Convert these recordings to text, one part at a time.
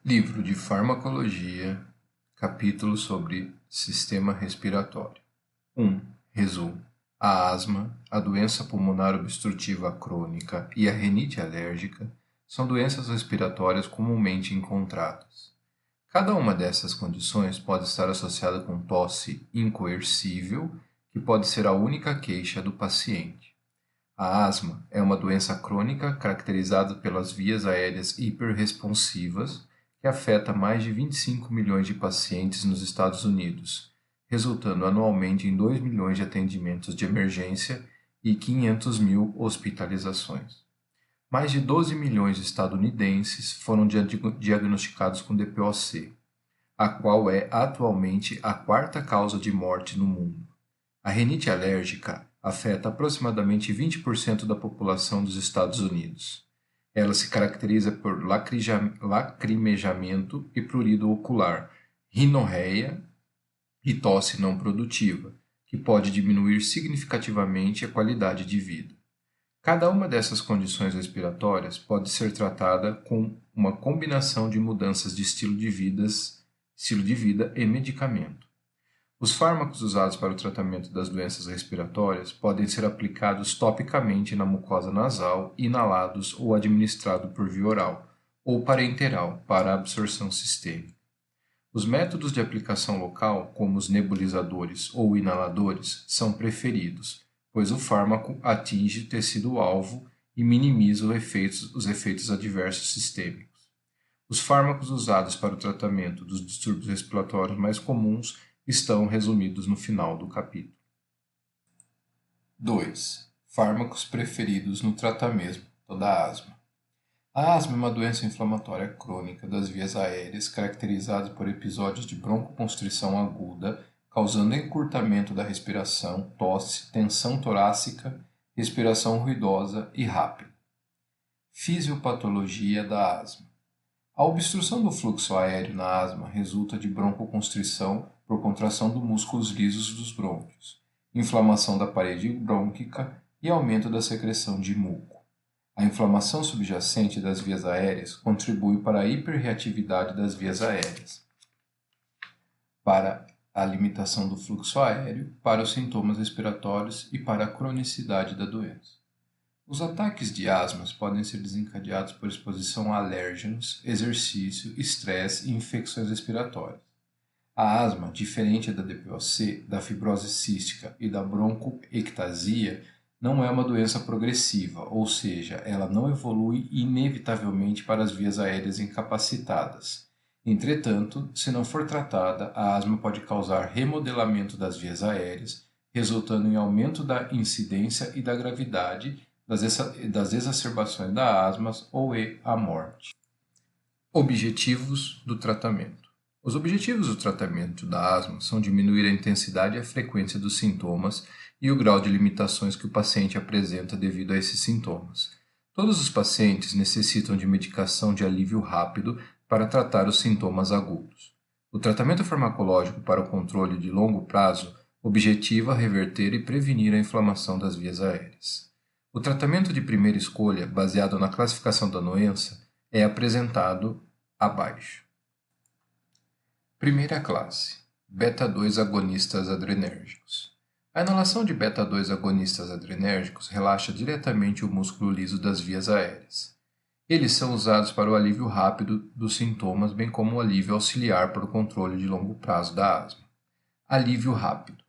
Livro de Farmacologia, capítulo sobre Sistema Respiratório. 1. Resumo. A asma, a doença pulmonar obstrutiva crônica e a rinite alérgica são doenças respiratórias comumente encontradas. Cada uma dessas condições pode estar associada com tosse incoercível, que pode ser a única queixa do paciente. A asma é uma doença crônica caracterizada pelas vias aéreas hiperresponsivas, que afeta mais de 25 milhões de pacientes nos Estados Unidos, resultando anualmente em 2 milhões de atendimentos de emergência e 500 mil hospitalizações. Mais de 12 milhões de estadunidenses foram diagnosticados com DPOC, a qual é atualmente a quarta causa de morte no mundo. A rinite alérgica afeta aproximadamente 20% da população dos Estados Unidos. Ela se caracteriza por lacrimejamento e prurido ocular, rinorreia e tosse não produtiva, que pode diminuir significativamente a qualidade de vida. Cada uma dessas condições respiratórias pode ser tratada com uma combinação de mudanças de estilo de vida e medicamento. Os fármacos usados para o tratamento das doenças respiratórias podem ser aplicados topicamente na mucosa nasal, inalados ou administrados por via oral, ou parenteral para absorção sistêmica. Os métodos de aplicação local, como os nebulizadores ou inaladores, são preferidos, pois o fármaco atinge o tecido-alvo e minimiza os efeitos adversos sistêmicos. Os fármacos usados para o tratamento dos distúrbios respiratórios mais comuns estão resumidos no final do capítulo. 2. Fármacos preferidos no tratamento da asma. A asma é uma doença inflamatória crônica das vias aéreas caracterizada por episódios de broncoconstrição aguda, causando encurtamento da respiração, tosse, tensão torácica, respiração ruidosa e rápida. Fisiopatologia da asma. A obstrução do fluxo aéreo na asma resulta de broncoconstrição por contração dos músculos lisos dos brônquios, inflamação da parede brônquica e aumento da secreção de muco. A inflamação subjacente das vias aéreas contribui para a hiperreatividade das vias aéreas, para a limitação do fluxo aéreo, para os sintomas respiratórios e para a cronicidade da doença. Os ataques de asma podem ser desencadeados por exposição a alérgenos, exercício, estresse e infecções respiratórias. A asma, diferente da DPOC, da fibrose cística e da broncoectasia, não é uma doença progressiva, ou seja, ela não evolui inevitavelmente para as vias aéreas incapacitadas. Entretanto, se não for tratada, a asma pode causar remodelamento das vias aéreas, resultando em aumento da incidência e da gravidade das exacerbações da asma ou a morte. Objetivos do tratamento. Os objetivos do tratamento da asma são diminuir a intensidade e a frequência dos sintomas e o grau de limitações que o paciente apresenta devido a esses sintomas. Todos os pacientes necessitam de medicação de alívio rápido para tratar os sintomas agudos. O tratamento farmacológico para o controle de longo prazo objetiva reverter e prevenir a inflamação das vias aéreas. O tratamento de primeira escolha, baseado na classificação da doença, é apresentado abaixo. Primeira classe: beta-2 agonistas adrenérgicos. A inalação de beta-2 agonistas adrenérgicos relaxa diretamente o músculo liso das vias aéreas. Eles são usados para o alívio rápido dos sintomas, bem como o alívio auxiliar para o controle de longo prazo da asma. Alívio rápido.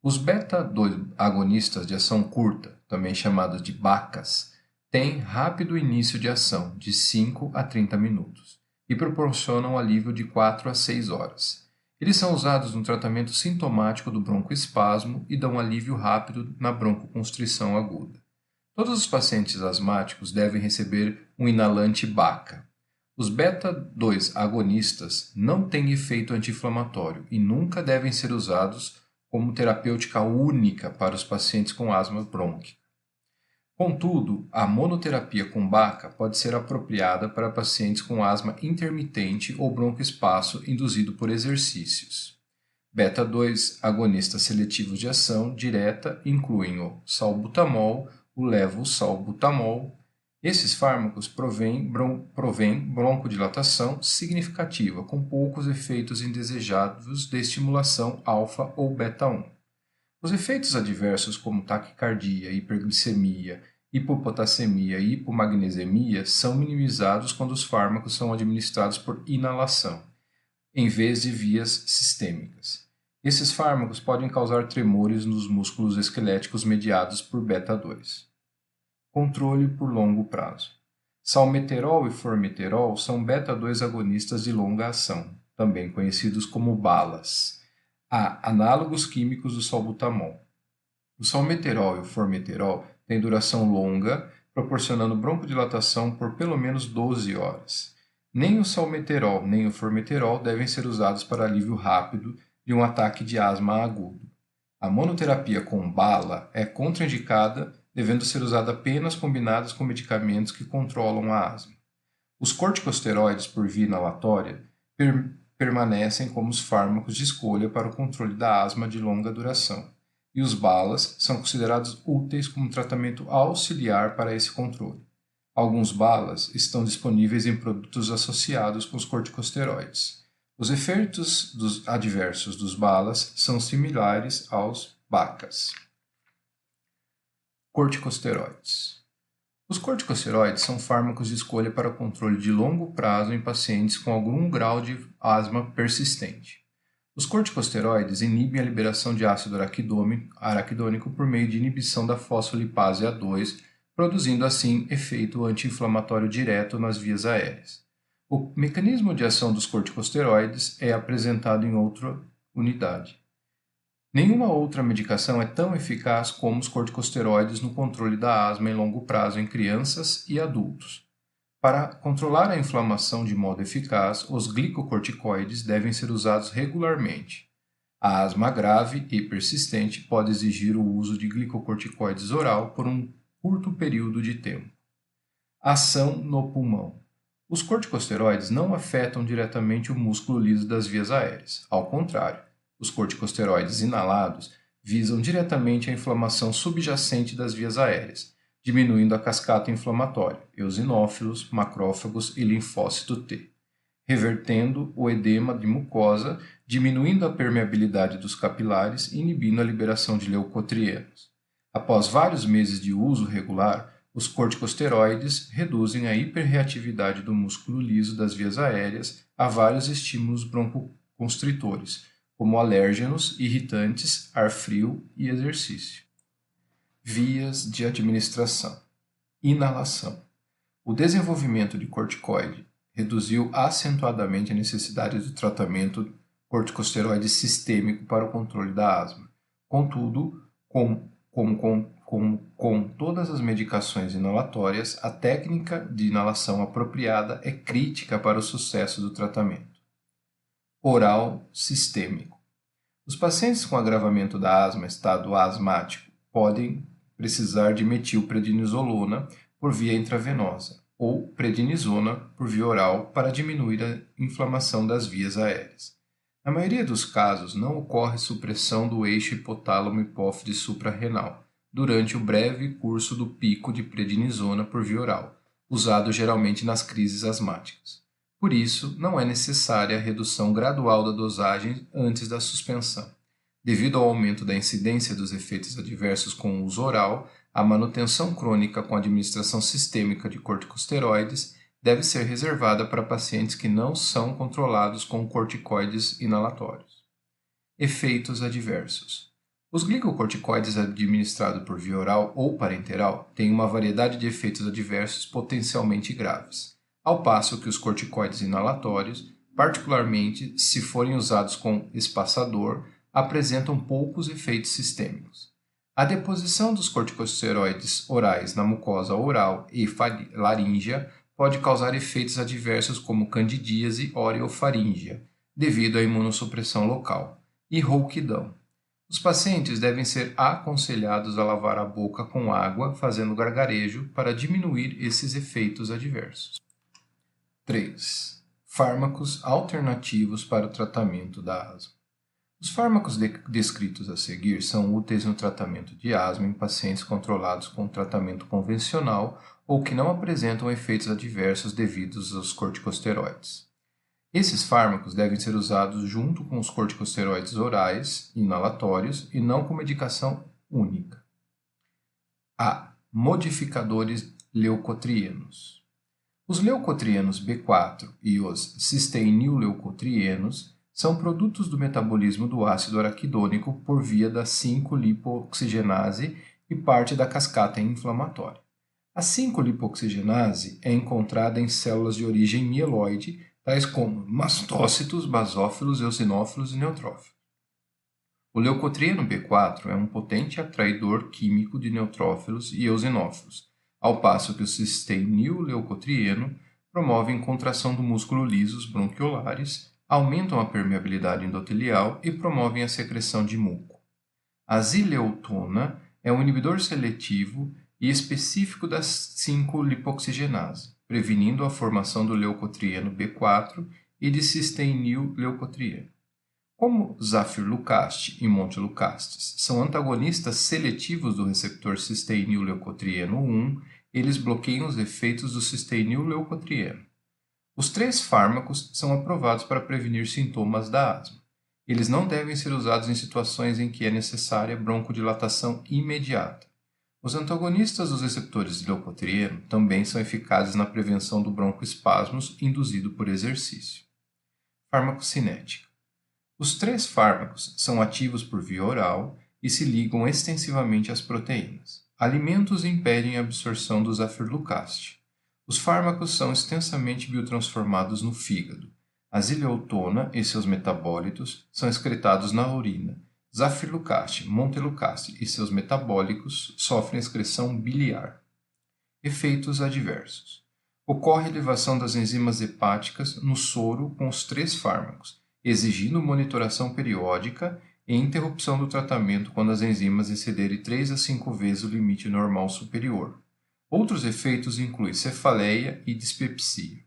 Os beta-2 agonistas de ação curta, também chamados de BACAs, têm rápido início de ação, de 5 a 30 minutos, e proporcionam alívio de 4 a 6 horas. Eles são usados no tratamento sintomático do broncoespasmo e dão alívio rápido na broncoconstrição aguda. Todos os pacientes asmáticos devem receber um inalante BACA. Os beta-2 agonistas não têm efeito anti-inflamatório e nunca devem ser usados como terapêutica única para os pacientes com asma brônquica. Contudo, a monoterapia com BACA pode ser apropriada para pacientes com asma intermitente ou broncoespasmo induzido por exercícios. Beta-2 agonistas seletivos de ação direta incluem o salbutamol, o levosalbutamol Esses fármacos provêm broncodilatação significativa, com poucos efeitos indesejados de estimulação alfa ou beta-1. Os efeitos adversos como taquicardia, hiperglicemia, hipopotassemia e hipomagnesemia são minimizados quando os fármacos são administrados por inalação, em vez de vias sistêmicas. Esses fármacos podem causar tremores nos músculos esqueléticos mediados por beta-2. Controle por longo prazo. Salmeterol e formoterol são beta-2 agonistas de longa ação, também conhecidos como balas. Há análogos químicos do salbutamol. O salmeterol e o formoterol têm duração longa, proporcionando broncodilatação por pelo menos 12 horas. Nem o salmeterol nem o formoterol devem ser usados para alívio rápido de um ataque de asma agudo. A monoterapia com bala é contraindicada, devendo ser usada apenas combinadas com medicamentos que controlam a asma. Os corticosteroides por via inalatória permanecem como os fármacos de escolha para o controle da asma de longa duração, e os balas são considerados úteis como tratamento auxiliar para esse controle. Alguns balas estão disponíveis em produtos associados com os corticosteroides. Os efeitos adversos dos balas são similares aos BACAs. Corticosteroides. Os corticosteroides são fármacos de escolha para o controle de longo prazo em pacientes com algum grau de asma persistente. Os corticosteroides inibem a liberação de ácido araquidônico por meio de inibição da fosfolipase A2, produzindo assim efeito anti-inflamatório direto nas vias aéreas. O mecanismo de ação dos corticosteroides é apresentado em outra unidade. Nenhuma outra medicação é tão eficaz como os corticosteroides no controle da asma em longo prazo em crianças e adultos. Para controlar a inflamação de modo eficaz, os glicocorticoides devem ser usados regularmente. A asma grave e persistente pode exigir o uso de glicocorticoides oral por um curto período de tempo. Ação no pulmão. Os corticosteroides não afetam diretamente o músculo liso das vias aéreas. Ao contrário, os corticosteroides inalados visam diretamente a inflamação subjacente das vias aéreas, diminuindo a cascata inflamatória, eosinófilos, macrófagos e linfócito T, revertendo o edema de mucosa, diminuindo a permeabilidade dos capilares e inibindo a liberação de leucotrienos. Após vários meses de uso regular, os corticosteroides reduzem a hiperreatividade do músculo liso das vias aéreas a vários estímulos broncoconstritores, como alérgenos, irritantes, ar frio e exercício. Vias de administração. Inalação. O desenvolvimento de corticoide reduziu acentuadamente a necessidade do tratamento corticosteroide sistêmico para o controle da asma. Contudo, com todas as medicações inalatórias, a técnica de inalação apropriada é crítica para o sucesso do tratamento. Oral sistêmico. Os pacientes com agravamento da asma, estado asmático, podem precisar de metilprednisolona por via intravenosa ou prednisona por via oral para diminuir a inflamação das vias aéreas. Na maioria dos casos, não ocorre supressão do eixo hipotálamo-hipófise suprarrenal durante o breve curso do pico de prednisona por via oral, usado geralmente nas crises asmáticas. Por isso, não é necessária a redução gradual da dosagem antes da suspensão. Devido ao aumento da incidência dos efeitos adversos com o uso oral, a manutenção crônica com administração sistêmica de corticosteroides deve ser reservada para pacientes que não são controlados com corticoides inalatórios. Efeitos adversos. Os glicocorticoides administrados por via oral ou parenteral têm uma variedade de efeitos adversos potencialmente graves, ao passo que os corticoides inalatórios, particularmente se forem usados com espaçador, apresentam poucos efeitos sistêmicos. A deposição dos corticosteroides orais na mucosa oral e laríngea pode causar efeitos adversos como candidíase orofaríngea, devido à imunossupressão local, e rouquidão. Os pacientes devem ser aconselhados a lavar a boca com água, fazendo gargarejo, para diminuir esses efeitos adversos. 3. Fármacos alternativos para o tratamento da asma. Os fármacos descritos a seguir são úteis no tratamento de asma em pacientes controlados com tratamento convencional ou que não apresentam efeitos adversos devidos aos corticosteroides. Esses fármacos devem ser usados junto com os corticosteroides orais, inalatórios, e não com medicação única. A. Modificadores leucotrienos. Os leucotrienos B4 e os cisteínil-leucotrienos são produtos do metabolismo do ácido araquidônico por via da 5-lipooxigenase e parte da cascata inflamatória. A 5-lipooxigenase é encontrada em células de origem mieloide, tais como mastócitos, basófilos, eosinófilos e neutrófilos. O leucotrieno B4 é um potente atraidor químico de neutrófilos e eosinófilos, ao passo que o cisteínil-leucotrieno promovem contração do músculo liso bronquiolares, aumentam a permeabilidade endotelial e promovem a secreção de muco. A zileutona é um inibidor seletivo e específico da 5-lipoxigenase, prevenindo a formação do leucotrieno B4 e de cisteínil-leucotrieno. Como zafirlukast e montelukastes são antagonistas seletivos do receptor cisteínil-leucotrieno 1, eles bloqueiam os efeitos do cisteínil-leucotrieno. Os 3 fármacos são aprovados para prevenir sintomas da asma. Eles não devem ser usados em situações em que é necessária broncodilatação imediata. Os antagonistas dos receptores de leucotrieno também são eficazes na prevenção do broncoespasmos induzido por exercício. Farmacocinética. Os 3 fármacos são ativos por via oral e se ligam extensivamente às proteínas. Alimentos impedem a absorção do zafirlukast. Os fármacos são extensamente biotransformados no fígado. A zileutona e seus metabólitos são excretados na urina. Zafirlukast, montelukast e seus metabólicos sofrem excreção biliar. Efeitos adversos. Ocorre elevação das enzimas hepáticas no soro com os 3 fármacos, exigindo monitoração periódica e interrupção do tratamento quando as enzimas excederem 3 a 5 vezes o limite normal superior. Outros efeitos incluem cefaleia e dispepsia.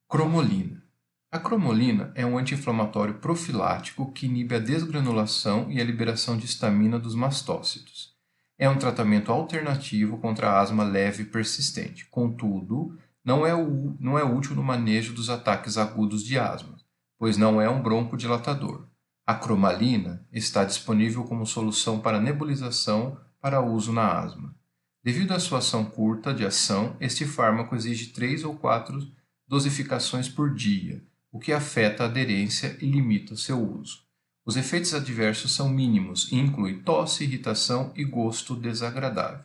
Cromolina. A cromolina é um anti-inflamatório profilático que inibe a desgranulação e a liberação de histamina dos mastócitos. É um tratamento alternativo contra a asma leve e persistente. Contudo, não é útil no manejo dos ataques agudos de asma, pois não é um broncodilatador. A cromalina está disponível como solução para nebulização para uso na asma. Devido à sua ação curta de ação, este fármaco exige 3 ou 4 dosificações por dia, o que afeta a aderência e limita seu uso. Os efeitos adversos são mínimos e incluem tosse, irritação e gosto desagradável.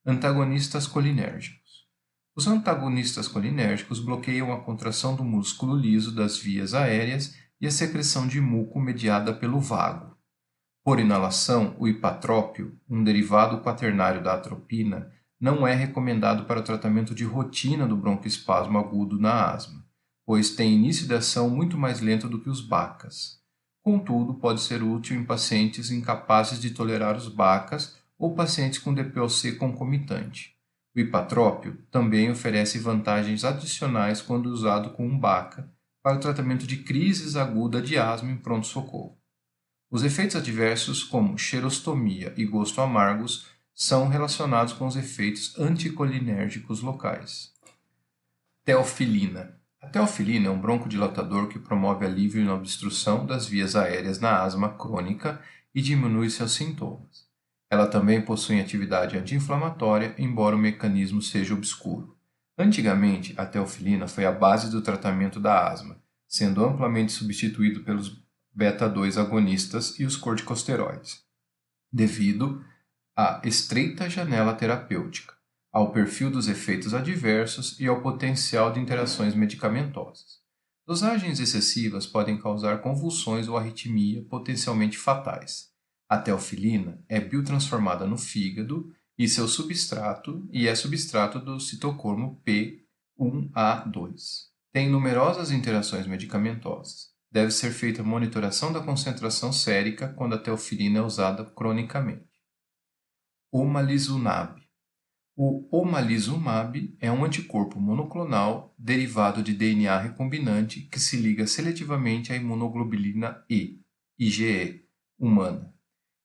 Antagonistas colinérgicos. Os antagonistas colinérgicos bloqueiam a contração do músculo liso das vias aéreas e a secreção de muco mediada pelo vago. Por inalação, o ipatrópio, um derivado quaternário da atropina, não é recomendado para o tratamento de rotina do broncoespasmo agudo na asma, pois tem início de ação muito mais lento do que os BACAs. Contudo, pode ser útil em pacientes incapazes de tolerar os BACAs ou pacientes com DPOC concomitante. O ipatrópio também oferece vantagens adicionais quando usado com um BACA para o tratamento de crises agudas de asma em pronto-socorro. Os efeitos adversos, como xerostomia e gosto amargos, são relacionados com os efeitos anticolinérgicos locais. Teofilina. A teofilina é um broncodilatador que promove alívio na obstrução das vias aéreas na asma crônica e diminui seus sintomas. Ela também possui atividade anti-inflamatória, embora o mecanismo seja obscuro. Antigamente, a teofilina foi a base do tratamento da asma, sendo amplamente substituído pelos beta-2 agonistas e os corticosteroides, devido à estreita janela terapêutica, ao perfil dos efeitos adversos e ao potencial de interações medicamentosas. Dosagens excessivas podem causar convulsões ou arritmia potencialmente fatais. A teofilina é biotransformada no fígado e é substrato do citocromo P1A2. Tem numerosas interações medicamentosas. Deve ser feita monitoração da concentração sérica quando a teofilina é usada cronicamente. Omalizumab. O omalizumab é um anticorpo monoclonal derivado de DNA recombinante que se liga seletivamente à imunoglobulina E, IgE, humana.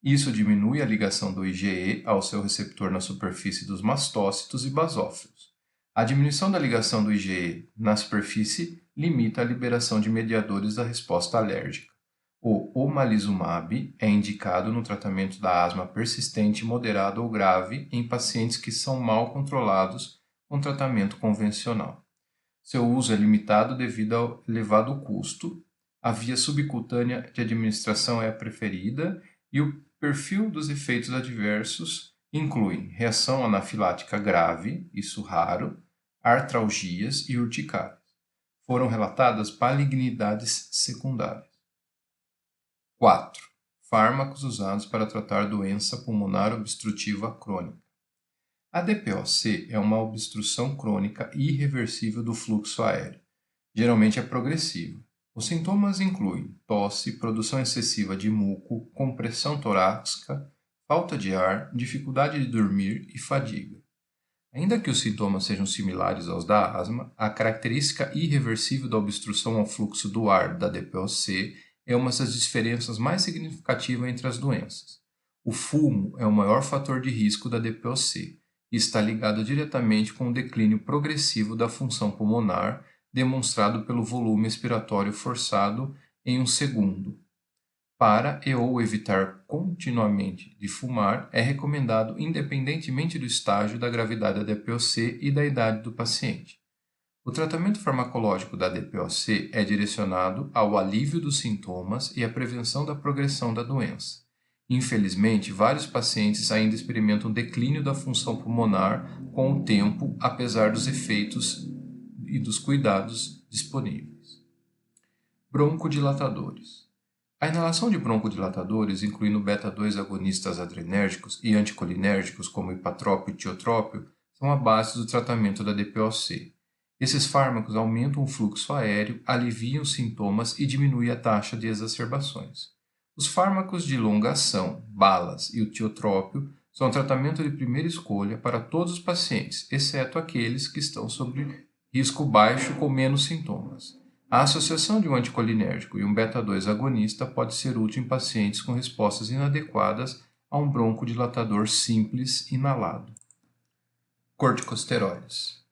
Isso diminui a ligação do IgE ao seu receptor na superfície dos mastócitos e basófilos. A diminuição da ligação do IgE na superfície limita a liberação de mediadores da resposta alérgica. O omalizumab é indicado no tratamento da asma persistente, moderada ou grave em pacientes que são mal controlados com tratamento convencional. Seu uso é limitado devido ao elevado custo, a via subcutânea de administração é a preferida e o perfil dos efeitos adversos inclui reação anafilática grave, isso raro, artralgias e urticárias. Foram relatadas malignidades secundárias. 4. Fármacos usados para tratar doença pulmonar obstrutiva crônica. A DPOC é uma obstrução crônica irreversível do fluxo aéreo. Geralmente é progressiva. Os sintomas incluem tosse, produção excessiva de muco, compressão torácica, falta de ar, dificuldade de dormir e fadiga. Ainda que os sintomas sejam similares aos da asma, a característica irreversível da obstrução ao fluxo do ar da DPOC é uma das diferenças mais significativas entre as doenças. O fumo é o maior fator de risco da DPOC e está ligado diretamente com o declínio progressivo da função pulmonar, demonstrado pelo volume expiratório forçado em um segundo. Para ou evitar continuamente de fumar, é recomendado independentemente do estágio da gravidade da DPOC e da idade do paciente. O tratamento farmacológico da DPOC é direcionado ao alívio dos sintomas e à prevenção da progressão da doença. Infelizmente, vários pacientes ainda experimentam declínio da função pulmonar com o tempo, apesar dos efeitos e dos cuidados disponíveis. Broncodilatadores. A inalação de broncodilatadores, incluindo beta-2 agonistas adrenérgicos e anticolinérgicos como hipatrópio e tiotrópio, são a base do tratamento da DPOC. Esses fármacos aumentam o fluxo aéreo, aliviam os sintomas e diminuem a taxa de exacerbações. Os fármacos de longa ação, balas e o tiotrópio, são tratamento de primeira escolha para todos os pacientes, exceto aqueles que estão sob risco baixo com menos sintomas. A associação de um anticolinérgico e um beta-2 agonista pode ser útil em pacientes com respostas inadequadas a um broncodilatador simples inalado. Corticosteroides.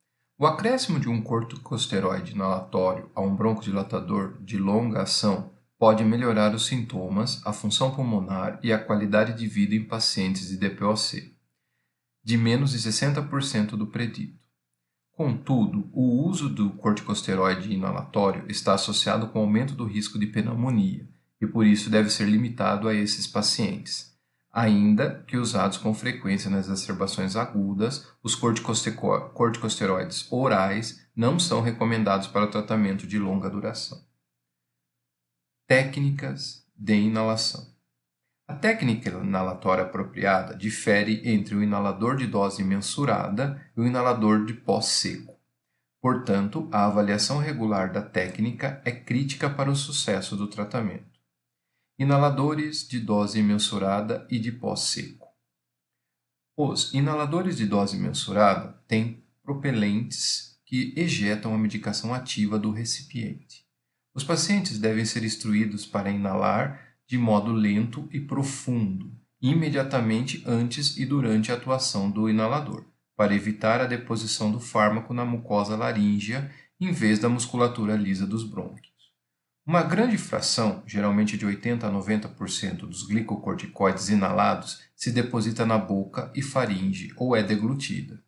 O acréscimo de um corticosteroide inalatório a um broncodilatador de longa ação pode melhorar os sintomas, a função pulmonar e a qualidade de vida em pacientes de DPOC, de menos de 60% do predito. Contudo, o uso do corticosteroide inalatório está associado com aumento do risco de pneumonia e por isso deve ser limitado a esses pacientes. Ainda que usados com frequência nas exacerbações agudas, os corticosteroides orais não são recomendados para o tratamento de longa duração. Técnicas de inalação. A técnica inalatória apropriada difere entre o inalador de dose mensurada e o inalador de pó seco. Portanto, a avaliação regular da técnica é crítica para o sucesso do tratamento. Inaladores de dose mensurada e de pó seco. Os inaladores de dose mensurada têm propelentes que ejetam a medicação ativa do recipiente. Os pacientes devem ser instruídos para inalar de modo lento e profundo, imediatamente antes e durante a atuação do inalador, para evitar a deposição do fármaco na mucosa laríngea em vez da musculatura lisa dos brônquios. Uma grande fração, geralmente de 80 a 90% dos glicocorticoides inalados, se deposita na boca e faringe ou é deglutida.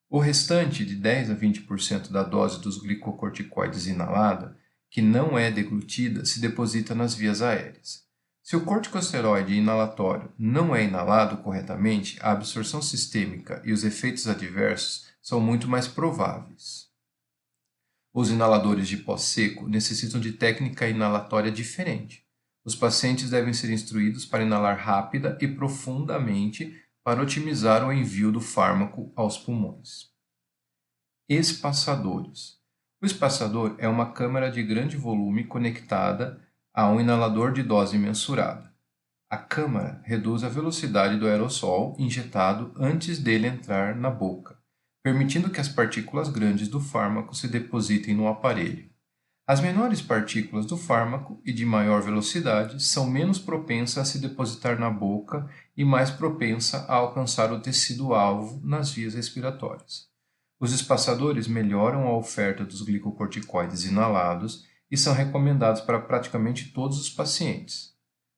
O restante de 10 a 20% da dose dos glicocorticoides inalada, que não é deglutida, se deposita nas vias aéreas. Se o corticosteroide inalatório não é inalado corretamente, a absorção sistêmica e os efeitos adversos são muito mais prováveis. Os inaladores de pó seco necessitam de técnica inalatória diferente. Os pacientes devem ser instruídos para inalar rápida e profundamente para otimizar o envio do fármaco aos pulmões. Espaçadores. O espaçador é uma câmara de grande volume conectada a um inalador de dose mensurada. A câmara reduz a velocidade do aerossol injetado antes dele entrar na boca, permitindo que as partículas grandes do fármaco se depositem no aparelho. As menores partículas do fármaco e de maior velocidade são menos propensas a se depositar na boca e mais propensas a alcançar o tecido-alvo nas vias respiratórias. Os espaçadores melhoram a oferta dos glicocorticoides inalados e são recomendados para praticamente todos os pacientes.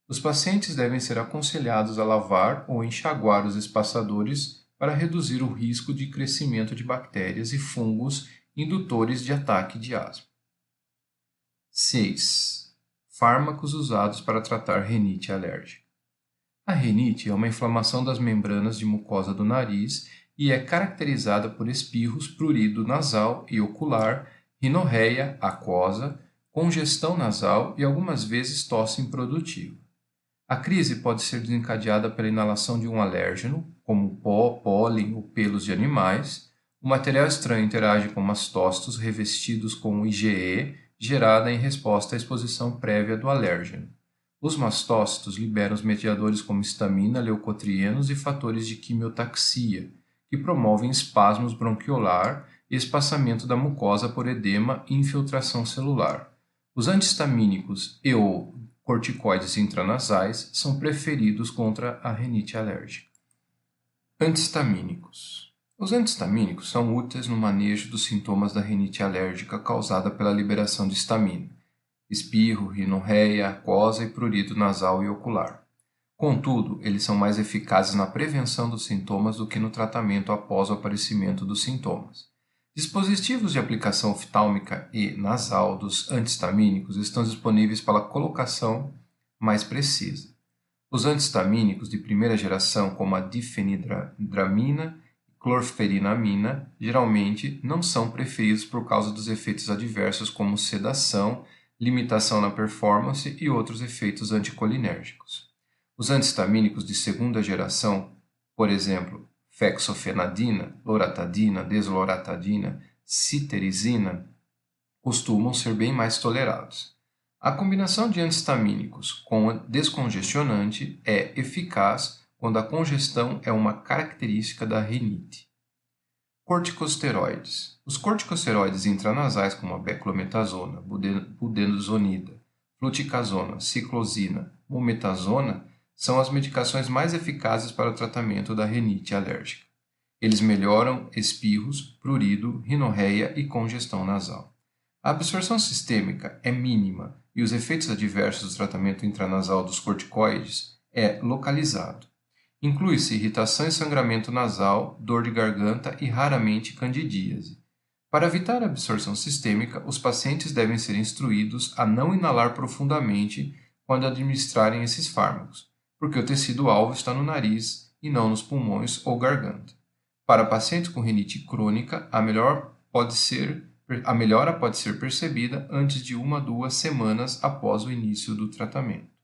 Os pacientes devem ser aconselhados a lavar ou enxaguar os espaçadores para reduzir o risco de crescimento de bactérias e fungos indutores de ataque de asma. 6. Fármacos usados para tratar rinite alérgica. A rinite é uma inflamação das membranas de mucosa do nariz e é caracterizada por espirros, prurido nasal e ocular, rinorreia aquosa, congestão nasal e algumas vezes tosse improdutiva. A crise pode ser desencadeada pela inalação de um alérgeno, como pó, pólen ou pelos de animais. O material estranho interage com mastócitos revestidos com IgE, gerada em resposta à exposição prévia do alérgeno. Os mastócitos liberam os mediadores como histamina, leucotrienos e fatores de quimiotaxia, que promovem espasmos bronquiolar e espaçamento da mucosa por edema e infiltração celular. Os antihistamínicos e ou corticoides intranasais são preferidos contra a rinite alérgica. Antihistamínicos. Os antihistamínicos são úteis no manejo dos sintomas da rinite alérgica causada pela liberação de histamina, espirro, rinorreia, aquosa e prurido nasal e ocular. Contudo, eles são mais eficazes na prevenção dos sintomas do que no tratamento após o aparecimento dos sintomas. Dispositivos de aplicação oftálmica e nasal dos antihistamínicos estão disponíveis para colocação mais precisa. Os antihistamínicos de primeira geração, como a difenidramina e clorferinamina, geralmente não são preferidos por causa dos efeitos adversos como sedação, limitação na performance e outros efeitos anticolinérgicos. Os antihistamínicos de segunda geração, por exemplo, fexofenadina, loratadina, desloratadina, cetirizina, costumam ser bem mais tolerados. A combinação de antihistamínicos com descongestionante é eficaz quando a congestão é uma característica da rinite. Corticosteroides. Os corticosteroides intranasais como a beclometasona, budesonida, fluticasona, ciclozina, mometasona são as medicações mais eficazes para o tratamento da rinite alérgica. Eles melhoram espirros, prurido, rinorreia e congestão nasal. A absorção sistêmica é mínima e os efeitos adversos do tratamento intranasal dos corticoides é localizado. Inclui-se irritação e sangramento nasal, dor de garganta e raramente candidíase. Para evitar a absorção sistêmica, os pacientes devem ser instruídos a não inalar profundamente quando administrarem esses fármacos, porque o tecido-alvo está no nariz e não nos pulmões ou garganta. Para pacientes com rinite crônica, a melhora pode ser percebida antes de 1 a 2 semanas após o início do tratamento.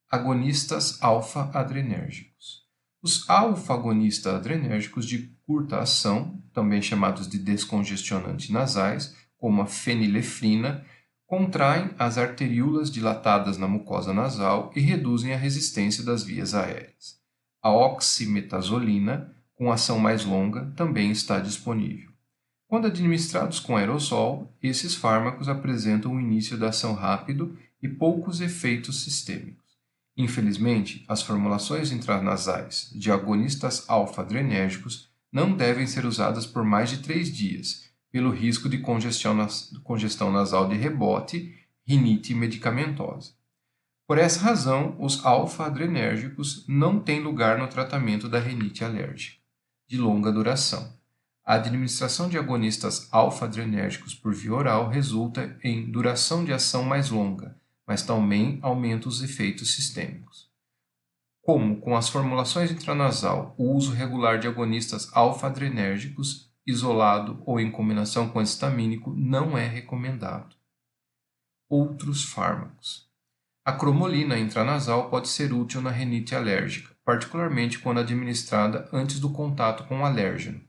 Agonistas alfa-adrenérgicos. Os alfa-agonistas adrenérgicos de curta ação, também chamados de descongestionantes nasais, como a fenilefrina, contraem as arteríolas dilatadas na mucosa nasal e reduzem a resistência das vias aéreas. A oximetazolina, com ação mais longa, também está disponível. Quando administrados com aerossol, esses fármacos apresentam um início da ação rápido e poucos efeitos sistêmicos. Infelizmente, as formulações intranasais de agonistas alfa-adrenérgicos não devem ser usadas por mais de 3 dias, pelo risco de congestão nasal de rebote, rinite medicamentosa. Por essa razão, os alfa-adrenérgicos não têm lugar no tratamento da rinite alérgica de longa duração. A administração de agonistas alfa-adrenérgicos por via oral resulta em duração de ação mais longa, mas também aumenta os efeitos sistêmicos. Como com as formulações intranasal, o uso regular de agonistas alfa-adrenérgicos isolado ou em combinação com antihistamínico não é recomendado. Outros fármacos. A cromolina intranasal pode ser útil na rinite alérgica, particularmente quando administrada antes do contato com o alérgeno.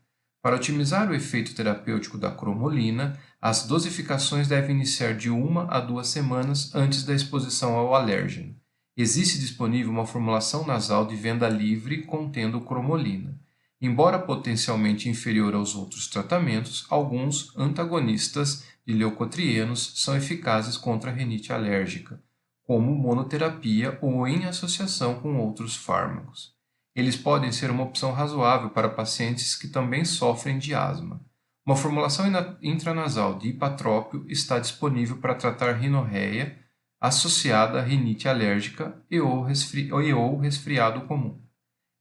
Para otimizar o efeito terapêutico da cromolina, as dosificações devem iniciar de 1 a 2 semanas antes da exposição ao alérgeno. Existe disponível uma formulação nasal de venda livre contendo cromolina. Embora potencialmente inferior aos outros tratamentos, alguns antagonistas de leucotrienos são eficazes contra a rinite alérgica, como monoterapia ou em associação com outros fármacos. Eles podem ser uma opção razoável para pacientes que também sofrem de asma. Uma formulação intranasal de hipatrópio está disponível para tratar rinorreia associada à rinite alérgica ou resfriado comum.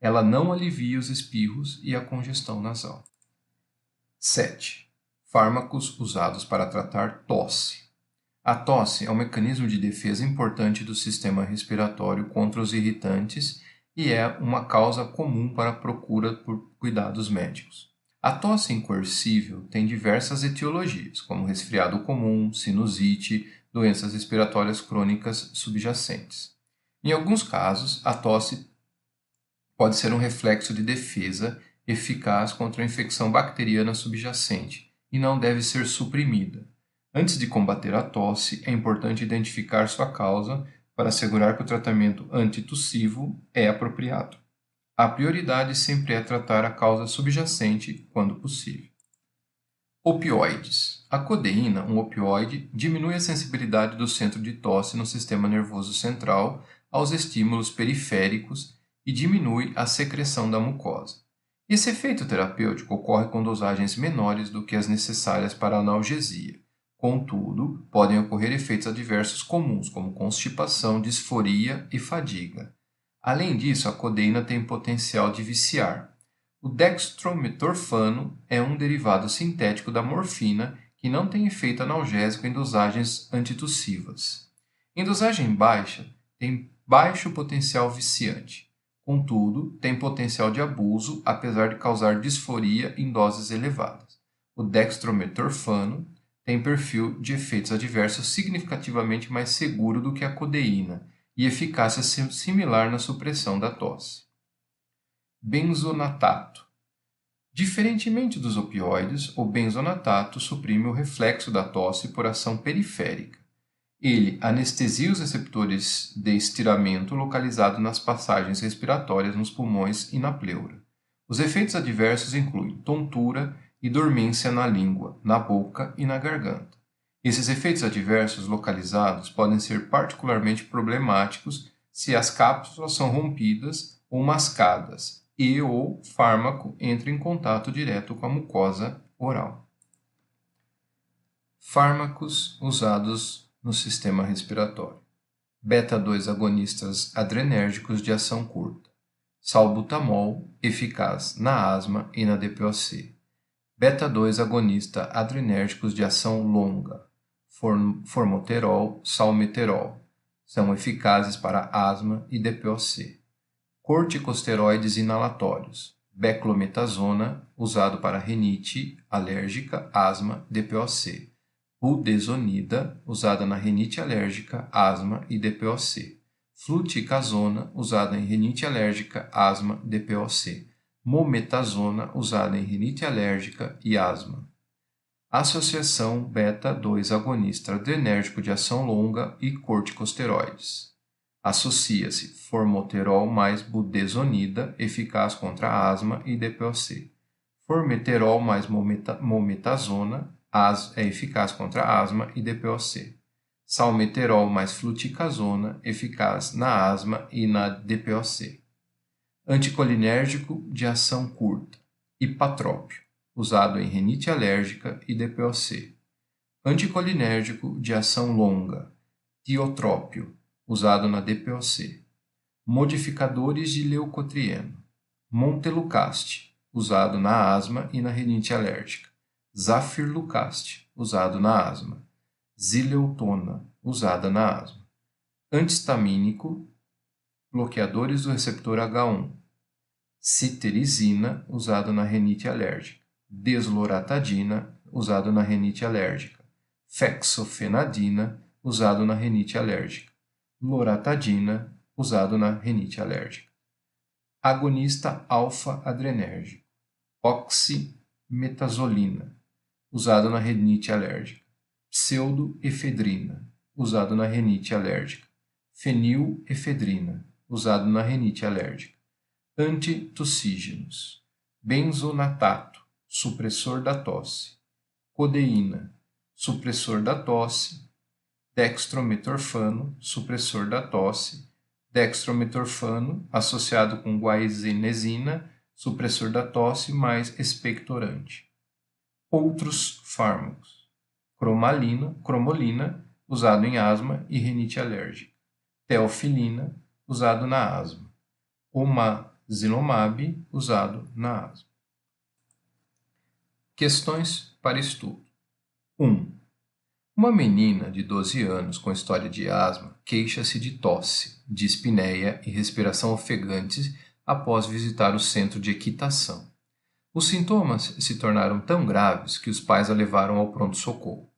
Ela não alivia os espirros e a congestão nasal. 7. Fármacos usados para tratar tosse. A tosse é um mecanismo de defesa importante do sistema respiratório contra os irritantes e é uma causa comum para a procura por cuidados médicos. A tosse incoercível tem diversas etiologias, como resfriado comum, sinusite, doenças respiratórias crônicas subjacentes. Em alguns casos, a tosse pode ser um reflexo de defesa eficaz contra a infecção bacteriana subjacente e não deve ser suprimida. Antes de combater a tosse, é importante identificar sua causa para assegurar que o tratamento antitussivo é apropriado. A prioridade sempre é tratar a causa subjacente quando possível. Opioides. A codeína, um opioide, diminui a sensibilidade do centro de tosse no sistema nervoso central aos estímulos periféricos e diminui a secreção da mucosa. Esse efeito terapêutico ocorre com dosagens menores do que as necessárias para a analgesia. Contudo, podem ocorrer efeitos adversos comuns, como constipação, disforia e fadiga. Além disso, a codeína tem potencial de viciar. O dextrometorfano é um derivado sintético da morfina que não tem efeito analgésico em dosagens antitussivas. Em dosagem baixa, tem baixo potencial viciante. Contudo, tem potencial de abuso, apesar de causar disforia em doses elevadas. O dextrometorfano tem perfil de efeitos adversos significativamente mais seguro do que a codeína e eficácia similar na supressão da tosse. Benzonatato. Diferentemente dos opioides, o benzonatato suprime o reflexo da tosse por ação periférica. Ele anestesia os receptores de estiramento localizados nas passagens respiratórias nos pulmões e na pleura. Os efeitos adversos incluem tontura e dormência na língua, na boca e na garganta. Esses efeitos adversos localizados podem ser particularmente problemáticos se as cápsulas são rompidas ou mascadas e ou fármaco entra em contato direto com a mucosa oral. Fármacos usados no sistema respiratório. Beta-2 agonistas adrenérgicos de ação curta. Salbutamol, eficaz na asma e na DPOC. Beta-2 agonista adrenérgicos de ação longa. Formoterol, salmeterol. São eficazes para asma e DPOC. Corticosteroides inalatórios. Beclometasona, usado para rinite alérgica, asma, DPOC. Budesonida, usada na rinite alérgica, asma e DPOC. Fluticasona, usada em rinite alérgica, asma, DPOC. Mometasona, usada em rinite alérgica e asma. Associação beta-2 agonista adrenérgico de ação longa e corticosteroides. Associa-se formoterol mais budesonida, eficaz contra asma e DPOC. Formoterol mais mometasona, é eficaz contra asma e DPOC. Salmeterol mais fluticasona, eficaz na asma e na DPOC. Anticolinérgico de ação curta. Hipatrópio, usado em rinite alérgica e DPOC. Anticolinérgico de ação longa. Tiotrópio, usado na DPOC. Modificadores de leucotrieno. Montelukast, usado na asma e na rinite alérgica. Zafirlukast, usado na asma. Zileutona, usada na asma. Antihistamínico, bloqueadores do receptor H1. Cetirizina, usado na rinite alérgica. Desloratadina, usado na rinite alérgica. Fexofenadina, usado na rinite alérgica. Loratadina, usado na rinite alérgica. Agonista alfa-adrenérgico. Oximetazolina, usado na rinite alérgica. Pseudoefedrina, usado na rinite alérgica. fenilefedrina, usado na rinite alérgica. Antitussígenos. Benzonatato, supressor da tosse. Codeína, supressor da tosse. Dextrometorfano, supressor da tosse. Dextrometorfano, associado com guaizenesina, supressor da tosse mais expectorante. Outros fármacos. Cromolina, usado em asma e rinite alérgica. Teofilina, usado na asma. Omazinomab, usado na asma. Questões para estudo. 1. Uma menina de 12 anos com história de asma queixa-se de tosse, dispneia e respiração ofegante após visitar o centro de equitação. Os sintomas se tornaram tão graves que os pais a levaram ao pronto-socorro.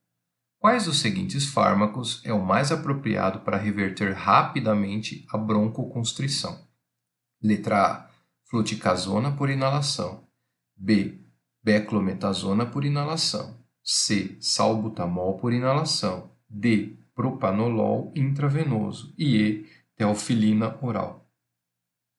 Quais dos seguintes fármacos é o mais apropriado para reverter rapidamente a broncoconstrição? Letra A. Fluticasona por inalação. B. Beclometasona por inalação. C. Salbutamol por inalação. D. Propanolol intravenoso. E E. Teofilina oral.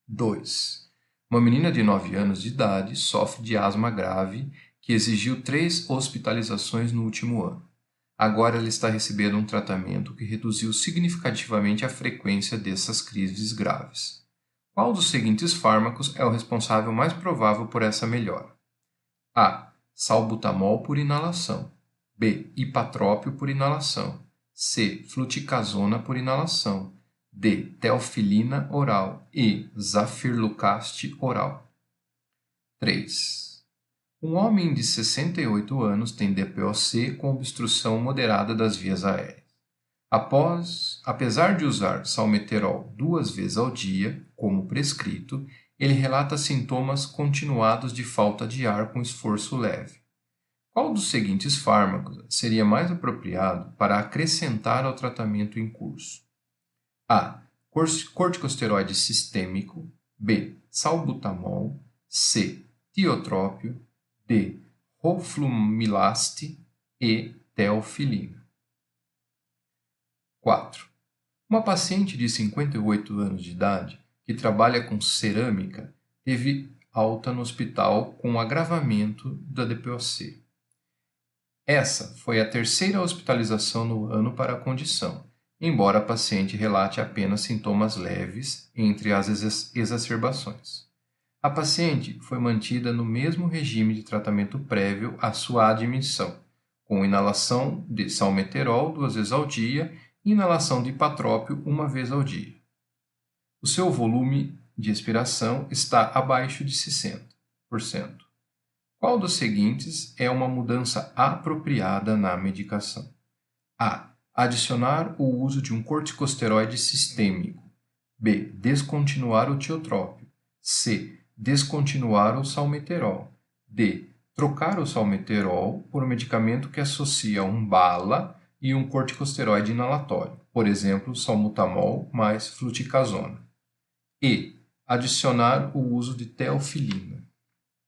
2. Uma menina de 9 anos de idade sofre de asma grave que exigiu 3 hospitalizações no último ano. Agora ela está recebendo um tratamento que reduziu significativamente a frequência dessas crises graves. Qual dos seguintes fármacos é o responsável mais provável por essa melhora? A. Salbutamol por inalação. B. Ipatrópio por inalação. C. Fluticasona por inalação. D. Teofilina oral. E. Zafirlucaste oral. 3. Um homem de 68 anos tem DPOC com obstrução moderada das vias aéreas. Apesar de usar salmeterol 2 vezes ao dia, como prescrito, ele relata sintomas continuados de falta de ar com esforço leve. Qual dos seguintes fármacos seria mais apropriado para acrescentar ao tratamento em curso? A. Corticosteroide sistêmico. B. Salbutamol. C. Tiotrópio. D. Roflumilaste. E. Teofilina. 4. Uma paciente de 58 anos de idade que trabalha com cerâmica teve alta no hospital com agravamento da DPOC. Essa foi a 3ª hospitalização no ano para a condição, embora a paciente relate apenas sintomas leves entre as exacerbações. A paciente foi mantida no mesmo regime de tratamento prévio à sua admissão, com inalação de salmeterol 2 vezes ao dia e inalação de ipatrópio 1 vez ao dia. O seu volume de expiração está abaixo de 60%. Qual dos seguintes é uma mudança apropriada na medicação? A. Adicionar o uso de um corticosteroide sistêmico. B. Descontinuar o tiotrópio. C. Descontinuar o salmeterol. D. Trocar o salmeterol por um medicamento que associa um bala e um corticosteroide inalatório, por exemplo, salbutamol mais fluticasona. E. Adicionar o uso de teofilina.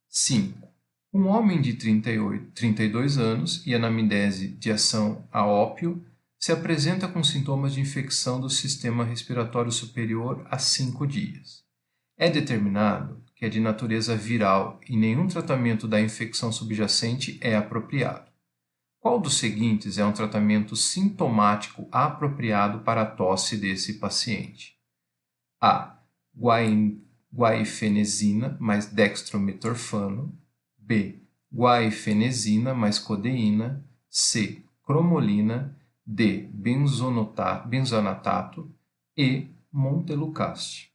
5. Um homem de 32 anos e anamnese de ação a ópio se apresenta com sintomas de infecção do sistema respiratório superior há 5 dias. É determinado que é de natureza viral e nenhum tratamento da infecção subjacente é apropriado. Qual dos seguintes é um tratamento sintomático apropriado para a tosse desse paciente? A. Guaifenesina mais dextrometorfano. B. Guaifenesina mais codeína. C. Cromolina. D. Benzonatato. E. Montelukast.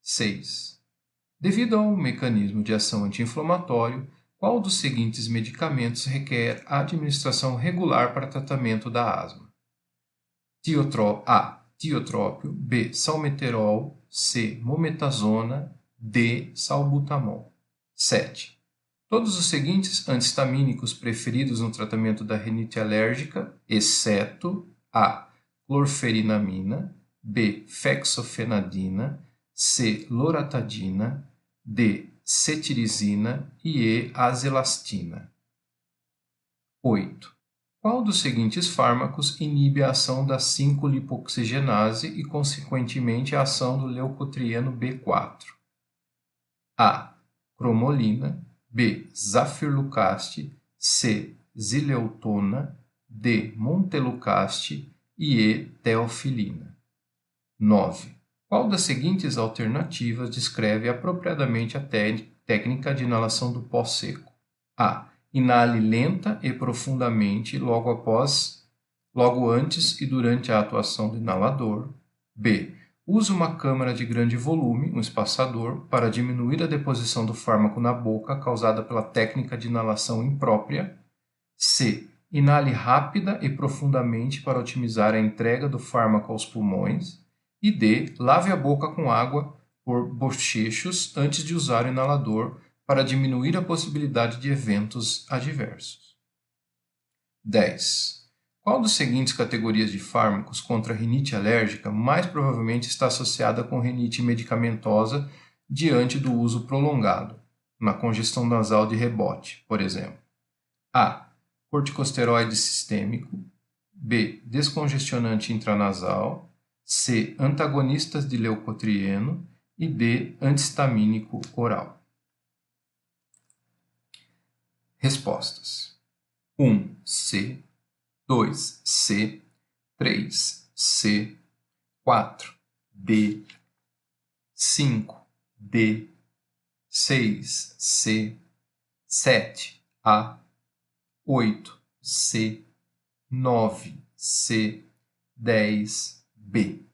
6. Devido ao mecanismo de ação anti-inflamatório, qual dos seguintes medicamentos requer administração regular para tratamento da asma? A. Tiotrópio. B. Salmeterol. C. Mometasona. D. Salbutamol. 7. Todos os seguintes antihistamínicos preferidos no tratamento da rinite alérgica, exceto A. Clorferinamina. B. Fexofenadina. C. Loratadina. D. Cetirizina e E. Azelastina. 8. Qual dos seguintes fármacos inibe a ação da 5-lipoxigenase e, consequentemente, a ação do leucotrieno B4? A. Cromolina. B. Zafirlucaste. C. Zileutona. D. Montelucaste. E E. Teofilina. 9. Qual das seguintes alternativas descreve apropriadamente a técnica de inalação do pó seco? A. Inale lenta e profundamente logo antes e durante a atuação do inalador. B. Use uma câmara de grande volume, um espaçador, para diminuir a deposição do fármaco na boca causada pela técnica de inalação imprópria. C. Inale rápida e profundamente para otimizar a entrega do fármaco aos pulmões. E D. Lave a boca com água por bochechos antes de usar o inalador para diminuir a possibilidade de eventos adversos. 10. Qual das seguintes categorias de fármacos contra rinite alérgica mais provavelmente está associada com rinite medicamentosa diante do uso prolongado, na congestão nasal de rebote, por exemplo? A. Corticosteroide sistêmico. B. Descongestionante intranasal. C. Antagonistas de leucotrieno. E D. Antihistamínico oral. Respostas: 1. C. 2. C. 3. C. 4. D. 5. D. 6. C. 7. A. 8. C. 9. C. 10. B.